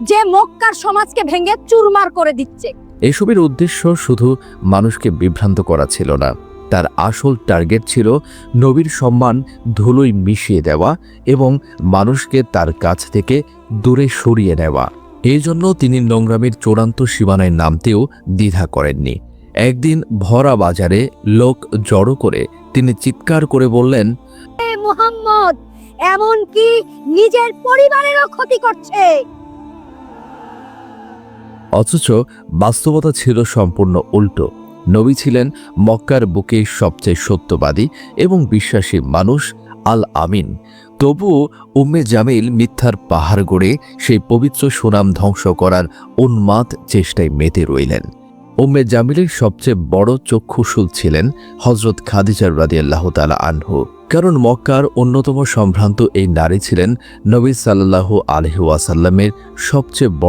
যে মক্কার সমাজকে ভেঙে চুরমার করে দিচ্ছে। এসবের উদ্দেশ্য শুধু মানুষকে বিভ্রান্ত করা ছিল না, তার আসল টার্গেট ছিল নবীর সম্মান ধুলোয় মিশিয়ে দেওয়া এবং মানুষকে তার কাছ থেকে দূরে সরিয়ে নেওয়া। এই জন্য তিনি নোংরামির চূড়ান্ত সীমানায় নামতেও দ্বিধা করেননি। একদিন ভরা বাজারে লোক জড়ো করে তিনি চিৎকার করে বললেন, এ মুহাম্মদ এমন কি নিজের পরিবারেরও ক্ষতি করছে। অথচ বাস্তবতা ছিল সম্পূর্ণ উল্টো। নবী ছিলেন মক্কার বুকে সবচেয়ে সত্যবাদী এবং বিশ্বাসী মানুষ, আল আমিন। তবুও উম্মে জামিল মিথ্যার পাহাড় গড়ে সেই পবিত্র সুনাম ধ্বংস করার উন্মাদ চেষ্টায় মেতে রইলেন। উম্মে জামিলের সবচেয়ে বড় চক্ষুশূল ছিলেন হযরত খাদিজা রাদিয়াল্লাহু তাআলা আনহু। কারণ মক্কার অন্যতম সম্ভ্রান্ত এই নারী ছিলেন নবী সাল্লাল্লাহু আলাইহি ওয়াসাল্লামের সবচেয়ে